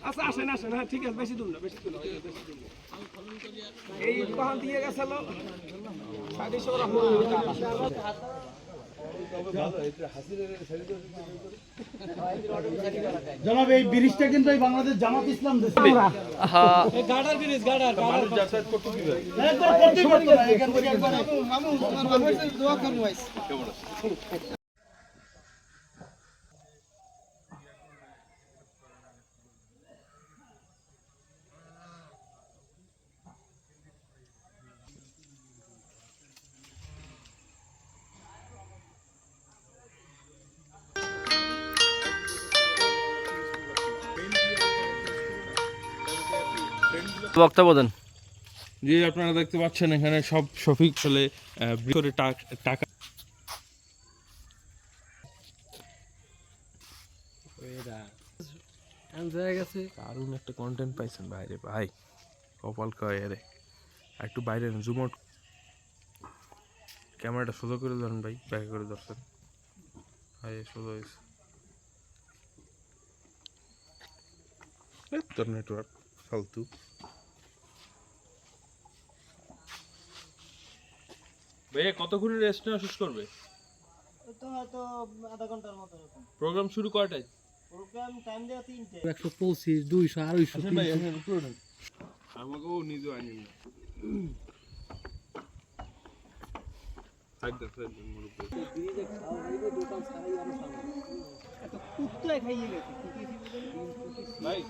আচ্ছা আসেন আসেন, হ্যাঁ ঠিক আছে, বেশি দূর না, বেশি দূর না, এই কখন দিয়ে গেছিল জনাব, এই ব্রিজটা কিন্তু এই বাংলাদেশ জামাত ইসলাম দেশ। গার্ডার ব্রিজ, গার্ডার মানুষ যাতায়াত করতে দিবে একদম করতে পারতো না। এখান থেকে একবার আমি দোয়া করব ভাই। বক্তব্য দেন। যে আপনারা দেখতে পাচ্ছেন এখানে সব শফিক চলে করে টাকা দারুণ একটা কন্টেন্ট পাইছেন বাইরে ভাই, কপাল কয় রে। একটু বাইরে জুম আউট, ক্যামেরাটা সোজা করে ধরেন ভাই, ব্যাক করে ধরছেন ভাই, সোজা হয়েছে তোর নেটওয়ার্ক ফালতু। ভাইয়া কতক্ষণ রেস্ট নেওয়া শেষ করবে? তো হয়তো আধা ঘন্টার মতো এরকম। প্রোগ্রাম শুরু কয়টায়? প্রোগ্রাম টাইম দেওয়া 3টে। 125, 200, 250 ভাই আমাকেও নিজে আনি না কুত্তায় খাইয়ে গেছে ভাই।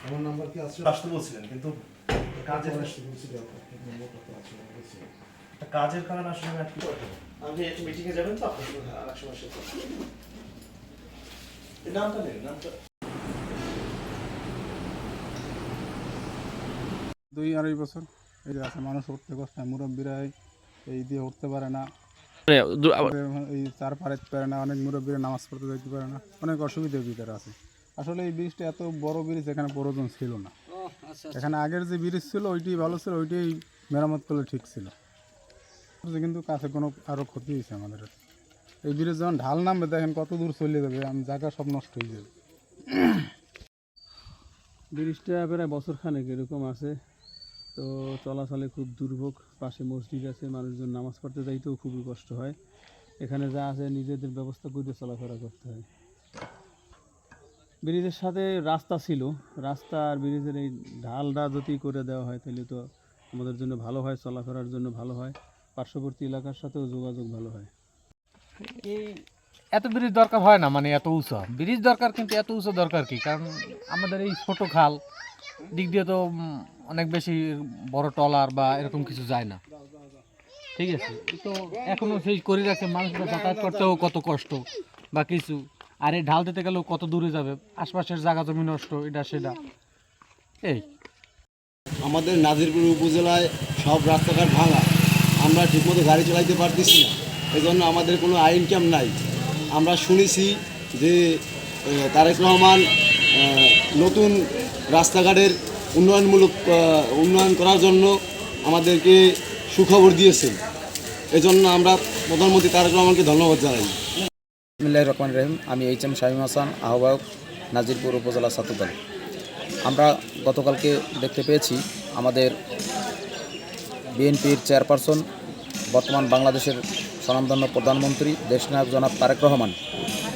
আমার নাম্বার কি আছে? আসতে বলছিলেন কিন্তু কাজের কাজের কারণে আসলে আমি আটকে পড়ে আমি একটু মিটিংয়ে যাবেন তো আপনার সঙ্গে আর এক সময় শেষ করব। এই নামটা নেই, নামটা 2-2.5 বছর এই যে আছে, মানুষ উঠতে কষ্ট হয়, মুরব্বীরা এই দিয়ে উঠতে পারে না, এই চার পারে পারে না, অনেক মুরব্বীরা নামাজ পড়তে যেতে পারে না, অনেক অসুবিধার ভিতরে আছে। আসলে এই ব্রিজটা এত বড় ব্রিজ এখানে প্রয়োজন ছিল না। এখানে আগের যে ব্রিজ ছিল ওইটাই ভালো ছিল, ওইটাই মেরামত করলে ঠিক ছিল, কিন্তু কাছে কোনো আরও ক্ষতি হয়েছে আমাদের। এই ব্রিজ যখন ঢাল নামবে দেখেন কত দূর চলে যাবে, জায়গা সব নষ্ট হয়ে যাবে। ব্রিজটা প্রায় বছরখানেক এরকম আছে, তো চলাচলে খুব দুর্ভোগ। পাশে মসজিদ আছে, মানুষজন নামাজ পড়তে যাইতেও খুবই কষ্ট হয়। এখানে যা আছে নিজেদের ব্যবস্থা করে চলাফেরা করতে হয়। ব্রিজের সাথে রাস্তা ছিল, রাস্তা আর ব্রিজের এই ঢালটা যদি করে দেওয়া হয় তাহলে তো আমাদের জন্য ভালো হয়, চলাফেরার জন্য ভালো হয়, পার্শ্ববর্তী এলাকার সাথেও যোগাযোগ ভালো হয়। এই এত ব্রিজ দরকার হয় না, মানে এত উঁচু ব্রিজ দরকার, কিন্তু এত উঁচু দরকার কি? কারণ আমাদের এই ছোটো খাল দিক দিয়ে তো অনেক বেশি বড় ট্রলার বা এরকম কিছু যায় না, ঠিক আছে? তো এখনও সেই করে রাখছে, মানুষরা যাতায়াত করতেও কত কষ্ট বা কিছু, আর এই ঢাল দিতে গেলেও কত দূরে যাবে, আশপাশের জায়গা জমি নষ্ট, এটা সেটা। এই আমাদের নাজিরপুর উপজেলায় সব রাস্তাঘাট ভাঙা, আমরা ঠিকমতো গাড়ি চালাইতে পারতেছি না, এই জন্য আমাদের কোনো আইন ক্যাম্প নাই। আমরা শুনেছি যে তারেক রহমান নতুন রাস্তাঘাটের উন্নয়ন করার জন্য আমাদেরকে সুখবর দিয়েছেন। এজন্য আমরা প্রধানমন্ত্রী তারেক রহমানকে ধন্যবাদ জানাই। বিসমিল্লাহির রহমানির রহিম। আমি এইচ.এম. শামীম হাসান, আহ্বায়ক, নাজিরপুর উপজেলা ছাত্রদল। আমরা গতকালকে দেখতে পেয়েছি আমাদের বিএনপির চেয়ারপারসন, বর্তমান বাংলাদেশের স্বনামধন্য প্রধানমন্ত্রী দেশনায়ক জনাব তারেক রহমান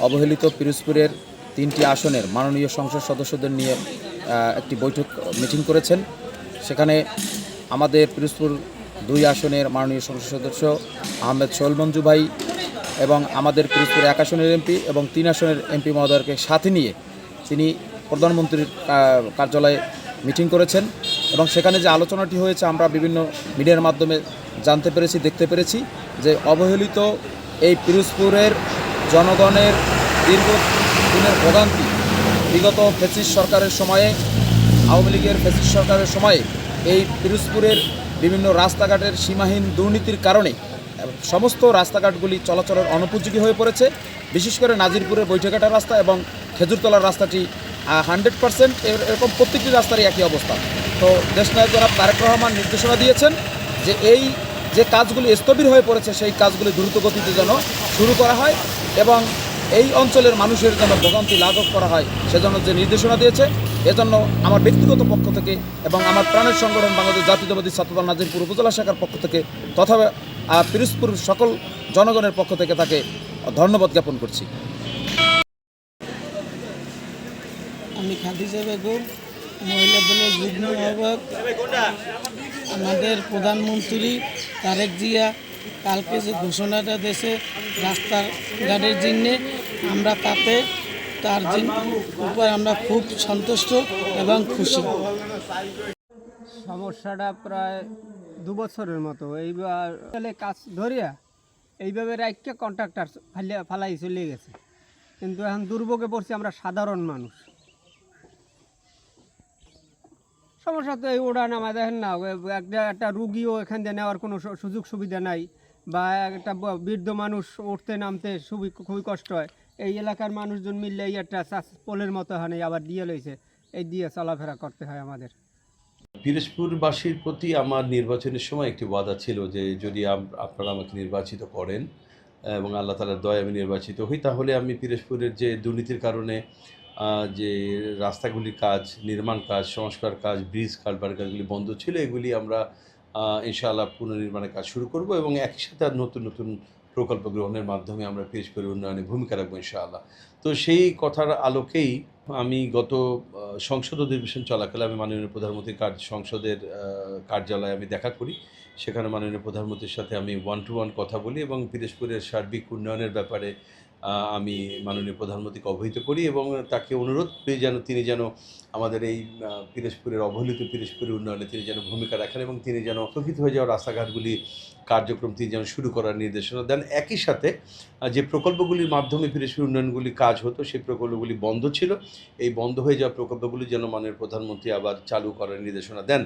অবহেলিত পিরোজপুরের 3টি আসনের মাননীয় সংসদ সদস্যদের নিয়ে একটি মিটিং করেছেন। সেখানে আমাদের পিরোজপুর 2 আসনের মাননীয় সংসদ সদস্য আহমেদ সোহেল মঞ্জু ভাই এবং আমাদের পিরোজপুর 1 আসনের এমপি এবং 3 আসনের এমপি মহোদয়কে সাথে নিয়ে তিনি প্রধানমন্ত্রীর কার্যালয়ে মিটিং করেছেন এবং সেখানে যে আলোচনাটি হয়েছে আমরা বিভিন্ন মিডিয়ার মাধ্যমে জানতে পেরেছি, দেখতে পেরেছি যে অবহেলিত এই পিরোজপুরের জনগণের দীর্ঘদিনের ভোগান্তি বিগত ফ্যাসিস্ট সরকারের সময়ে, আওয়ামী লীগের ফ্যাসিস্ট সরকারের সময়ে এই পিরোজপুরের বিভিন্ন রাস্তাঘাটের সীমাহীন দুর্নীতির কারণে সমস্ত রাস্তাঘাটগুলি চলাচলের অনুপযোগী হয়ে পড়েছে। বিশেষ করে নাজিরপুরের বৈঠঘাটা রাস্তা এবং খেজুরতলার রাস্তাটি 100% এরকম প্রত্যেকটি রাস্তারই একই অবস্থা। তো দেশনায়ক জনাব তারেক রহমান নির্দেশনা দিয়েছেন যে এই যে কাজগুলি স্থবির হয়ে পড়েছে সেই কাজগুলি দ্রুত গতিতে যেন শুরু করা হয় এবং এই অঞ্চলের মানুষের যেন ভোগান্তি লাঘব করা হয় সেজন্য যে নির্দেশনা দিয়েছে, এজন্য আমার ব্যক্তিগত পক্ষ থেকে এবং আমার প্রাণের সংগঠন বাংলাদেশ জাতীয়তাবাদী ছাত্রদল নাজিরপুর উপজেলা শাখার পক্ষ থেকে তথা পিরোজপুর সকল জনগণের পক্ষ থেকে তাকে ধন্যবাদ জ্ঞাপন করছি। আমি খাদিজা বেগম, মহিলা দলের যুগ্ম আহ্বায়ক। আমাদের প্রধানমন্ত্রী তারেক জিয়া কালকে যে ঘোষণাটা দিয়েছে রাস্তাঘাটের জন্য, আমরা তার উপর আমরা খুব সন্তুষ্ট এবং খুশি। সমস্যাটা প্রায় 2 বছরের মতো এইবার কাজ ধরিয়া এইভাবে রাইটকে কন্ট্রাক্টর ফালাই চলে গেছে, কিন্তু এখন দুর্ভোগে পড়ছি আমরা সাধারণ মানুষ। সমস্যা তো এই ওড়া নামা দেখেন না, একটা রুগীও এখান দিয়ে নেওয়ার কোনো সুযোগ সুবিধা নাই, বা একটা বৃদ্ধ মানুষ উঠতে নামতে খুবই কষ্ট হয়। এই এলাকার মানুষজন মিললে এই একটা পোলের মতো হয় আবার দিয়ে লইছে, এই দিয়ে চলাফেরা করতে হয় আমাদের। পিরোজপুরবাসীর প্রতি আমার নির্বাচনের সময় একটি ওয়াদা ছিল যে যদি আপনারা আমাকে নির্বাচিত করেন এবং আল্লাহ তাআলার দয়ায় আমি নির্বাচিত হই, তাহলে আমি পিরোজপুরের যে দুর্নীতির কারণে যে রাস্তাগুলির কাজ, নির্মাণ কাজ, সংস্কার কাজ, ব্রিজ কালভার্ট কাজগুলি বন্ধ ছিল, এগুলি আমরা ইনশাআল্লাহ পুনর্নির্মাণের কাজ শুরু করব এবং একই সাথে নতুন নতুন প্রকল্প গ্রহণের মাধ্যমে আমরা পিরোজপুরের উন্নয়নে ভূমিকা রাখবো ইনশাআল্লাহ। তো সেই কথার আলোকেই আমি গত সংসদ অধিবেশন চলাকালে আমি মাননীয় প্রধানমন্ত্রীর সংসদের কার্যালয়ে আমি দেখা করি। সেখানে মাননীয় প্রধানমন্ত্রীর সাথে আমি 1-to-1 কথা বলি এবং পিরোজপুরের সার্বিক উন্নয়নের ব্যাপারে আমি মাননীয় প্রধানমন্ত্রীকে অবহিত করি এবং তাকে অনুরোধ করি যেন তিনি আমাদের এই পিরোজপুরের অবহেলিত পিরোজপুরের উন্নয়নে তিনি যেন ভূমিকা রাখেন এবং তিনি যেন স্থগিত হয়ে যাওয়া রাস্তাঘাটগুলি কার্যক্রম তিনি যেন শুরু করার নির্দেশনা দেন। একই সাথে যে প্রকল্পগুলির মাধ্যমে পিরোজপুর উন্নয়নগুলি কাজ হতো সেই প্রকল্পগুলি বন্ধ ছিল, এই বন্ধ হয়ে যাওয়া প্রকল্পগুলি যেন মাননীয় প্রধানমন্ত্রী আবার চালু করার নির্দেশনা দেন।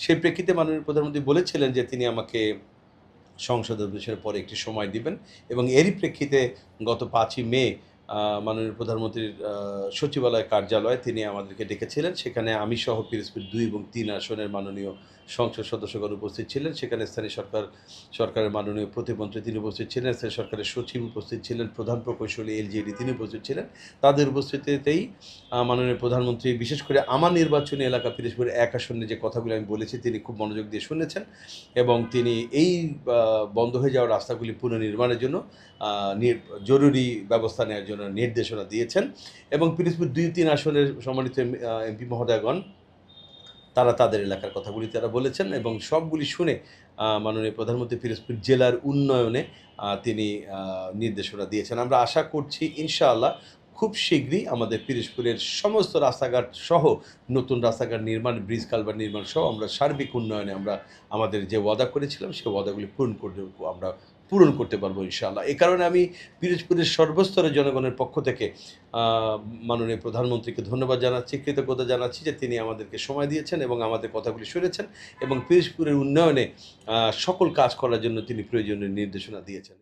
সেই প্রেক্ষিতে মাননীয় প্রধানমন্ত্রী বলেছিলেন যে তিনি আমাকে সংসদ অধিবেশনের পরে একটি সময় দিবেন এবং এরই প্রেক্ষিতে গত 5ই মে মাননীয় প্রধানমন্ত্রীর সচিবালয় কার্যালয়ে তিনি আমাদেরকে ডেকেছিলেন। সেখানে আমি সহ পিরোজপুর 2 এবং 3 আসনের মাননীয় সংসদ সদস্যগণ উপস্থিত ছিলেন। সেখানে স্থানীয় সরকারের মাননীয় প্রতিমন্ত্রী তিনি উপস্থিত ছিলেন, স্থানীয় সরকারের সচিব উপস্থিত ছিলেন, প্রধান প্রকৌশলী এলজিডি তিনি উপস্থিত ছিলেন। তাদের উপস্থিতিতেই মাননীয় প্রধানমন্ত্রী বিশেষ করে আমার নির্বাচনী এলাকা পিরোজপুর 1 আসনে যে কথাগুলো আমি বলেছি তিনি খুব মনোযোগ দিয়ে শুনেছেন এবং তিনি এই বন্ধ হয়ে যাওয়া রাস্তাগুলি পুনর্নির্মাণের জন্য জরুরি ব্যবস্থা নেওয়ার জন্য নির্দেশনা দিয়েছেন এবং পিরোজপুর 2-3 আসনের সম্মানিত এমপি মহোদয়গণ তারা তাদের এলাকার কথাগুলি তারা বলেছেন এবং সবগুলি শুনে মাননীয় প্রধানমন্ত্রী পিরোজপুর জেলার উন্নয়নে তিনি নির্দেশনা দিয়েছেন। আমরা আশা করছি ইনশাআল্লাহ খুব শীঘ্রই আমাদের পিরোজপুরের সমস্ত রাস্তাঘাট সহ নতুন রাস্তাঘাট নির্মাণ, ব্রিজ কালভার্ট নির্মাণ সহ আমরা সার্বিক উন্নয়নে আমরা আমাদের যে ওয়াদা করেছিলাম সেই ওয়াদাগুলি পূরণ করতে পারবো ইনশাআল্লাহ। এই কারণে আমি পিরোজপুরের সর্বস্তরের জনগণের পক্ষ থেকে মাননীয় প্রধানমন্ত্রীকে ধন্যবাদ জানাচ্ছি, কৃতজ্ঞতা জানাচ্ছি যে তিনি আমাদেরকে সময় দিয়েছেন এবং আমাদের কথাগুলি শুনেছেন এবং পিরোজপুরের উন্নয়নে সকল কাজ করার জন্য তিনি প্রয়োজনীয় নির্দেশনা দিয়েছেন।